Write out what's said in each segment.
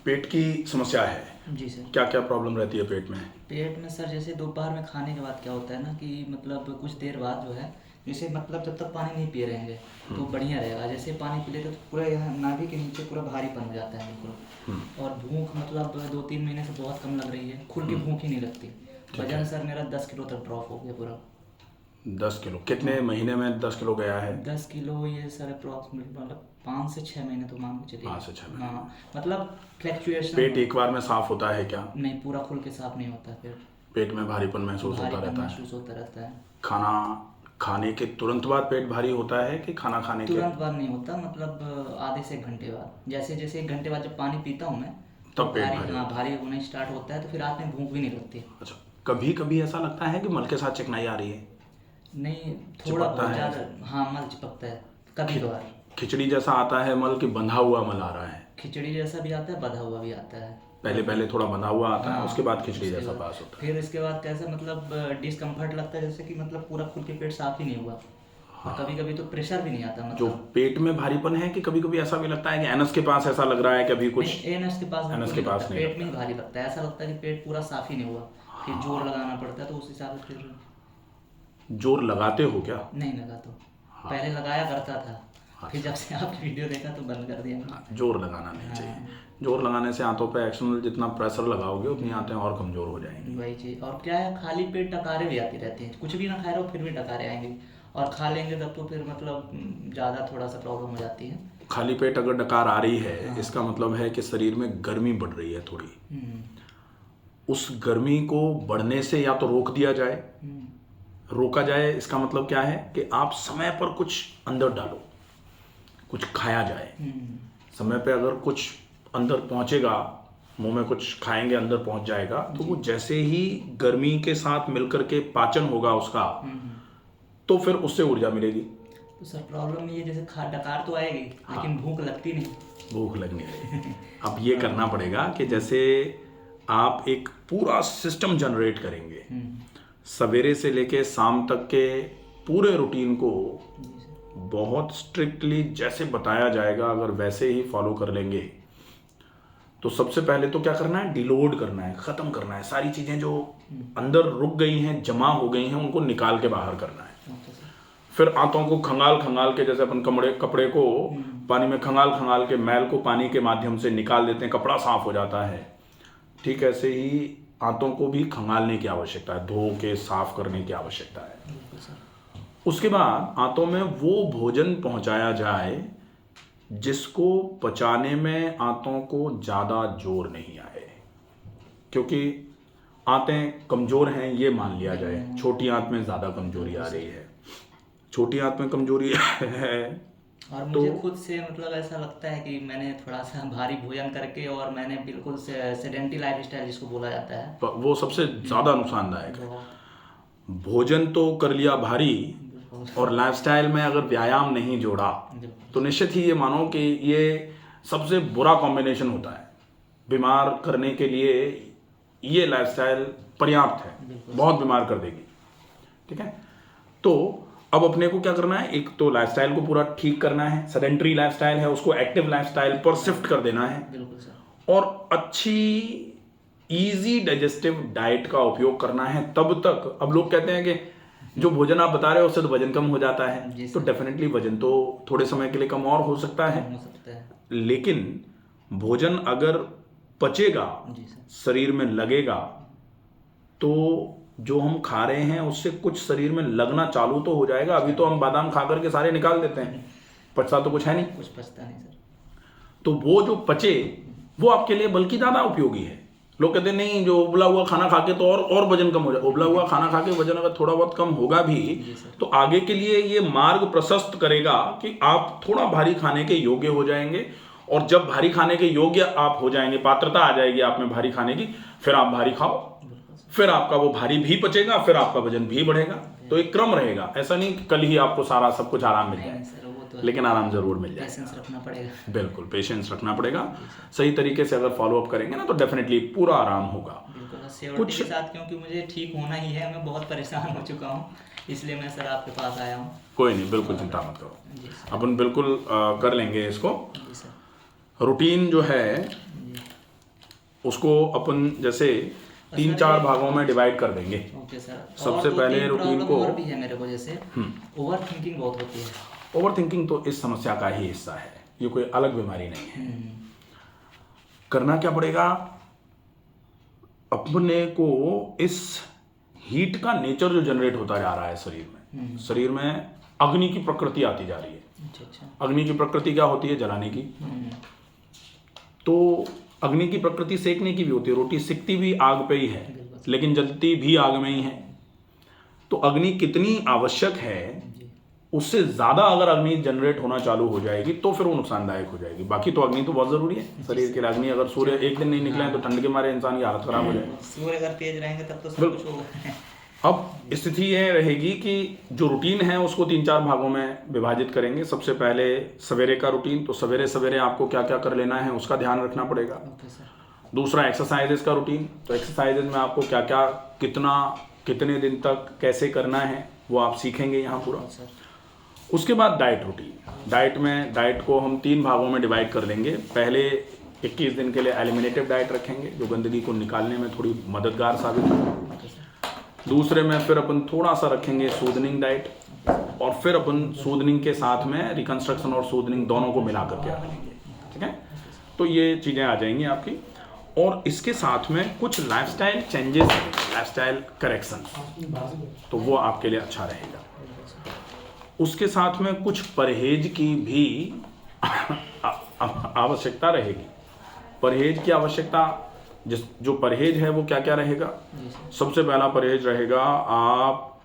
पेट की समस्या है, जी सर। क्या क्या प्रॉब्लम रहती है पेट में? पेट में सर जैसे दोपहर में खाने के बाद क्या होता है ना कि मतलब कुछ देर बाद जो है, जैसे मतलब जब तक पानी नहीं पिए रहेंगे तो बढ़िया रहेगा। जैसे पानी पी लेते तो पूरा यहाँ नाभि के नीचे पूरा भारीपन हो जाता है बिल्कुल। और भूख मतलब 2-3 महीने से बहुत कम लग रही है, खुल की भूख ही नहीं लगती। वजन सर मेरा 10 किलो तक ड्रॉप हो गया पूरा। 10 किलो? कितने महीने में 10 किलो गया है? 10 किलो ये सर अप्रॉक्सीमेट मतलब 5 से 6 महीने तो मान के चलिए। 5 से 6 महीने। हाँ मतलब फ्लैक्चुएशन। पेट एक बार में साफ होता है क्या? नहीं, पूरा खुल के साफ नहीं होता। फिर पेट में भारीपन महसूस होता भारीपन रहता है? महसूस होता रहता है। खाना खाने के तुरंत बाद पेट भारी होता है कि खाना खाने के? तुरंत बाद नहीं होता, मतलब आधे से 1 घंटे बाद। जैसे जैसे 1 घंटे बाद जब पानी पीता हूँ मैं तो तब पेट भारी हाँ भारी होना स्टार्ट होता है। तो फिर रात में भूख भी नहीं लगती। अच्छा, कभी कभी ऐसा लगता है कि मल के साथ चिकनाई आ रही है? नहीं, थोड़ा चिपकता बहुत है? ज़्यादा। हाँ, मल चिपकता है कभी कभार। खिचड़ी जैसा आता है मल कि बंधा हुआ मल आ रहा है? खिचड़ी जैसा भी आता है, बंधा हुआ भी आता है। पहले पहले थोड़ा बंधा हुआ आता है, हाँ, उसके बाद खिचड़ी उसके जैसा बाद पास होता है। फिर इसके बाद कैसा मतलब डिस्कम्फर्ट लगता है, जैसे कि मतलब पूरा खुल के पेट साफ ही नहीं हुआ। और कभी कभी तो प्रेशर भी नहीं आता जो मतलब। पेट में भारीपन है कि कभी कभी ऐसा भी लगता है कि एनस के पास ऐसा लग रहा है कि अभी कुछ? नहीं, एनस के पास एनस बिल्कुल के नहीं पास लगता, नहीं पेट में ही लगता। भारी लगता है। ऐसा लगता है कि पेट पूरा साफ ही नहीं हुआ। फिर जोर लगाना पड़ता है, तो उस हिसाब से फिर जोर लगाते हो क्या? नहीं लगा। तो पहले लगाया करता था, फिर जब से आपकी वीडियो देखा तो बंद कर दिया मैंने। जोर लगाना नहीं चाहिए। जोर लगाने से आंतों पे एक्सटर्नल जितना प्रेशर लगाओगे उतनी आंतें और कमजोर हो जाएंगी। वही चीज़। और क्या है, खाली पेट डकारे भी आती रहती हैं। कुछ भी ना खा रहे हो फिर भी डकारे आएंगे, और खा लेंगे तब तो फिर मतलब ज़्यादा थोड़ा सा प्रॉब्लम हो जाती है। खाली पेट अगर डकार आ रही है, इसका मतलब है कि शरीर में गर्मी बढ़ रही है थोड़ी। उस गर्मी को बढ़ने से या तो रोक दिया जाए, रोका जाए। इसका मतलब क्या है कि आप समय पर कुछ अंदर डालो, कुछ खाया जाए। समय पे अगर कुछ अंदर पहुंचेगा, मुंह में कुछ खाएंगे अंदर पहुंच जाएगा, तो वो जैसे ही गर्मी के साथ मिलकर के पाचन होगा उसका, तो फिर उससे ऊर्जा मिलेगी। तो सर प्रॉब्लम ये है, जैसे खा डकार तो आएगी लेकिन भूख लगती नहीं। भूख लगने लगेगी। अब ये करना पड़ेगा कि जैसे आप एक पूरा सिस्टम जनरेट करेंगे, सवेरे से लेके शाम तक के पूरे रूटीन को बहुत स्ट्रिक्टली जैसे बताया जाएगा, अगर वैसे ही फॉलो कर लेंगे तो सबसे पहले तो क्या करना है, डिलोड करना है, खत्म करना है। सारी चीजें जो अंदर रुक गई हैं, जमा हो गई हैं, उनको निकाल के बाहर करना है। फिर आंतों को खंगाल खंगाल के, जैसे अपन कपड़े को पानी में खंगाल खंगाल के मैल को पानी के माध्यम से निकाल देते हैं, कपड़ा साफ हो जाता है। ठीक ऐसे ही आंतों को भी खंगालने की आवश्यकता है, धो के साफ करने की आवश्यकता है। उसके बाद आंतों में वो भोजन पहुंचाया जाए जिसको पचाने में आंतों को ज़्यादा जोर नहीं आए, क्योंकि आंतें कमज़ोर हैं ये मान लिया जाए, छोटी आंत में ज़्यादा कमजोरी आ रही है। छोटी आंत में कमजोरी है और मुझे खुद से मतलब ऐसा लगता है कि मैंने थोड़ा सा भारी भोजन करके, और मैंने बिल्कुल सेडेंटरी लाइफ स्टाइल जिसको बोला जाता है, वो सबसे ज़्यादा नुकसानदायक है। भोजन तो कर लिया भारी, और लाइफस्टाइल में अगर व्यायाम नहीं जोड़ा तो निश्चित ही ये मानो कि ये सबसे बुरा कॉम्बिनेशन होता है। बीमार करने के लिए ये लाइफस्टाइल पर्याप्त है, बहुत बीमार कर देगी। ठीक है, तो अब अपने को क्या करना है, एक तो लाइफस्टाइल को पूरा ठीक करना है, सेडेंटरी लाइफस्टाइल है उसको एक्टिव लाइफस्टाइल पर शिफ्ट कर देना है। बिल्कुल सर। और अच्छी इजी डाइजेस्टिव डाइट का उपयोग करना है। तब तक अब लोग कहते हैं कि जो भोजन आप बता रहे हो उससे तो वजन कम हो जाता है, तो डेफिनेटली वजन तो थोड़े समय के लिए कम और हो सकता है, लेकिन भोजन अगर पचेगा, शरीर में लगेगा, तो जो हम खा रहे हैं उससे कुछ शरीर में लगना चालू तो हो जाएगा। अभी तो हम बादाम खा करके सारे निकाल देते हैं, पचता तो कुछ है नहीं, कुछ पचता नहीं सर। तो वो जो पचे वो आपके लिए बल्कि ज़्यादा उपयोगी है। लोग कहते हैं नहीं, जो उबला हुआ खाना खा के तो और वजन कम हो जाए। उबला हुआ खाना खा के वजन अगर थोड़ा बहुत कम होगा भी तो आगे के लिए ये मार्ग प्रशस्त करेगा कि आप थोड़ा भारी खाने के योग्य हो जाएंगे। और जब भारी खाने के योग्य आप हो जाएंगे, पात्रता आ जाएगी आप में भारी खाने की, फिर आप भारी खाओ, फिर आपका वो भारी भी पचेगा, फिर आपका वजन भी बढ़ेगा। तो एक क्रम रहेगा, ऐसा नहीं कि कल ही आपको सारा सब कुछ आराम मिल जाए, लेकिन आराम जरूर मिल जाए। पेशेंस रखना पड़ेगा। बिल्कुल पेशेंस रखना पड़ेगा। सही तरीके से अगर फॉलो अप करेंगे ना तो डेफिनेटली पूरा आराम होगा। कुछ के साथ, क्योंकि मुझे ठीक होना ही है, मैं बहुत परेशान हो चुका हूँ, इसलिए मैं सर आपके पास आया हूँ। कोई नहीं, बिल्कुल चिंता मत करो, अपन बिल्कुल कर लेंगे इसको। रूटीन जो है उसको अपन जैसे 3-4 भागों में डिवाइड कर देंगे। Okay sir. सबसे पहले रूटीन को, और भी है मेरे को, जैसे ओवर थिंकिंग बहुत होती है। ओवर थिंकिंग तो इस समस्या का ही हिस्सा है, ये कोई अलग बीमारी नहीं है। करना क्या पड़ेगा, अपने को इस हीट का नेचर जो जनरेट होता जा रहा है शरीर में अग्नि की प्रकृति आती जा रही है। अच्छा। अग्नि की प्रकृति क्या होती है, जलाने की। तो अग्नि की प्रकृति सेकने की भी होती है, रोटी सिकती भी आग पे ही है लेकिन जलती भी आग में ही है। तो अग्नि कितनी आवश्यक है, उससे ज़्यादा अगर अग्नि जनरेट होना चालू हो जाएगी तो फिर वो नुकसानदायक हो जाएगी। बाकी तो अग्नि तो बहुत ज़रूरी है शरीर के लिए। अग्नि अगर सूर्य एक दिन नहीं निकले तो ठंड के मारे इंसान की हालत खराब हो जाएगी। सूर्य अगर तेज रहेंगे तब तो सब कुछ होगा। अब स्थिति ये रहेगी कि जो रूटीन है उसको 3-4 भागों में विभाजित करेंगे। सबसे पहले सवेरे का रूटीन, तो सवेरे सवेरे आपको क्या क्या कर लेना है उसका ध्यान रखना पड़ेगा। दूसरा एक्सरसाइजेस का रूटीन, तो एक्सरसाइजेस में आपको क्या क्या कितने दिन तक कैसे करना है वो आप सीखेंगे यहाँ पूरा। उसके बाद डाइट रूटीन। डाइट को हम 3 भागों में डिवाइड कर देंगे। पहले 21 दिन के लिए एलिमिनेटिव डाइट रखेंगे जो गंदगी को निकालने में थोड़ी मददगार साबित होगी। दूसरे में फिर अपन थोड़ा सा रखेंगे सूदनिंग डाइट, और फिर अपन सूदनिंग के साथ में रिकंस्ट्रक्शन और सूदनिंग दोनों को मिला करके रखेंगे। ठीक है, तो ये चीज़ें आ जाएंगी आपकी। और इसके साथ में कुछ लाइफस्टाइल चेंजेस, लाइफस्टाइल करेक्शन, तो वो आपके लिए अच्छा रहेगा। उसके साथ में कुछ परहेज की भी आवश्यकता रहेगी। परहेज की आवश्यकता, जो परहेज है वो क्या क्या रहेगा। सबसे पहला परहेज रहेगा, आप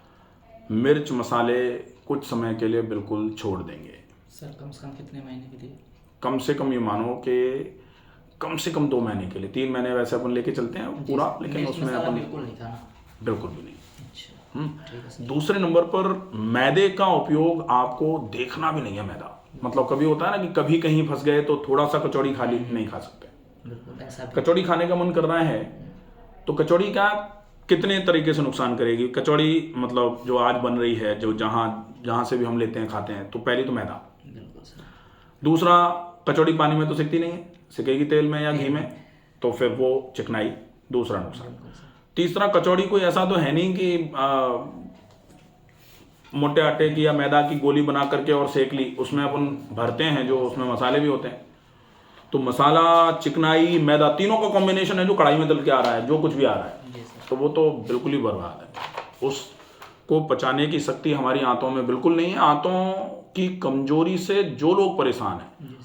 मिर्च मसाले कुछ समय के लिए बिल्कुल छोड़ देंगे। सर कम से कम कितने महीने के लिए? कम से कम ये मानो कि कम से कम 2 महीने के लिए। 3 महीने वैसे अपन लेके चलते हैं पूरा, लेकिन उसमें अपन बिल्कुल नहीं खाना, बिल्कुल भी नहीं। दूसरे नंबर पर मैदे का उपयोग आपको देखना भी नहीं है। मैदा मतलब कभी होता है ना कि कभी कहीं फंस गए तो थोड़ा सा कचौड़ी खा ली, नहीं खा सकते। कचौड़ी खाने का मन करना है तो कचौड़ी का कितने तरीके से नुकसान करेगी कचौड़ी, मतलब जो आज बन रही है, जो जहाँ से भी हम लेते हैं खाते हैं, तो पहली तो मैदा। दूसरा, कचौड़ी पानी में तो सिकती नहीं है, सिकेगी तेल में या घी में, तो फिर वो चिकनाई, दूसरा नुकसान। तीसरा, कचौड़ी कोई ऐसा तो है नहीं कि मोटे आटे की या मैदा की गोली बना करके और सेक ली, उसमें अपन भरते हैं जो उसमें मसाले भी होते हैं। तो मसाला, चिकनाई, मैदा, तीनों का कॉम्बिनेशन है जो कढ़ाई में तल के आ रहा है, जो कुछ भी आ रहा है, तो वो तो बिल्कुल ही बर्बाद है। उसको पचाने की शक्ति हमारी आंतों में बिल्कुल नहीं है। आंतों की कमजोरी से जो लोग परेशान हैं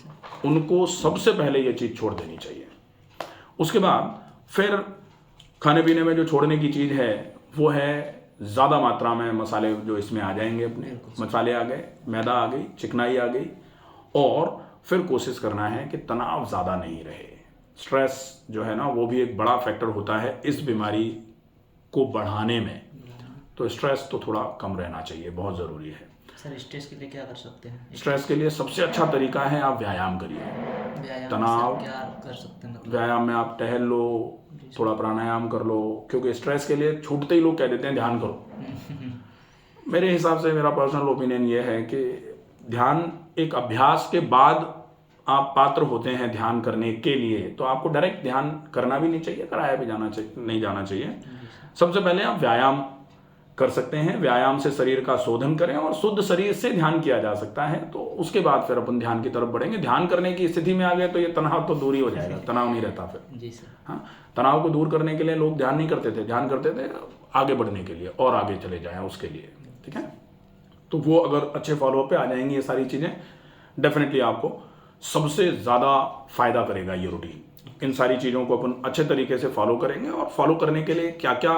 उनको सबसे पहले ये चीज़ छोड़ देनी चाहिए। उसके बाद फिर खाने पीने में जो छोड़ने की चीज़ है वो है ज़्यादा मात्रा में मसाले जो इसमें आ जाएंगे। अपने मसाले आ गए, मैदा आ गई, चिकनाई आ गई, और फिर कोशिश करना है कि तनाव ज़्यादा नहीं रहे। स्ट्रेस जो है ना वो भी एक बड़ा फैक्टर होता है इस बीमारी को बढ़ाने में, तो स्ट्रेस तो थोड़ा कम रहना चाहिए, बहुत ज़रूरी है। सर स्ट्रेस के लिए क्या कर सकते हैं? स्ट्रेस के लिए सबसे अच्छा तरीका है आप व्यायाम करिए। तनाव क्या कर सकते हैं? मतलब व्यायाम में आप टहल लो, थोड़ा प्राणायाम कर लो, क्योंकि स्ट्रेस के लिए छूटते ही लोग कह देते हैं ध्यान करो। मेरे हिसाब से, मेरा पर्सनल ओपिनियन ये है कि ध्यान एक अभ्यास के बाद आप पात्र होते हैं ध्यान करने के लिए, तो आपको डायरेक्ट ध्यान करना भी नहीं चाहिए, कराया भी नहीं जाना चाहिए। सबसे पहले आप व्यायाम कर सकते हैं, व्यायाम से शरीर का शोधन करें और शुद्ध शरीर से ध्यान किया जा सकता है, तो उसके बाद फिर अपन ध्यान की तरफ बढ़ेंगे। ध्यान करने की स्थिति में आ गए तो ये तनाव तो दूर ही हो जाएगा, तनाव नहीं रहता फिर। जी सर। हाँ, तनाव को दूर करने के लिए लोग ध्यान नहीं करते थे, ध्यान करते थे आगे बढ़ने के लिए और आगे चले जाएं उसके लिए। ठीक है, तो वो अगर अच्छे फॉलोअप पे आ जाएंगी ये सारी चीज़ें, डेफिनेटली आपको सबसे ज़्यादा फायदा करेगा ये रूटीन। इन सारी चीज़ों को अपन अच्छे तरीके से फॉलो करेंगे, और फॉलो करने के लिए क्या क्या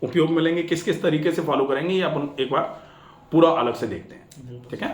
उपयोग मिलेंगे, किस किस तरीके से फॉलो करेंगे, ये अपन एक बार पूरा अलग से देखते हैं। ठीक है।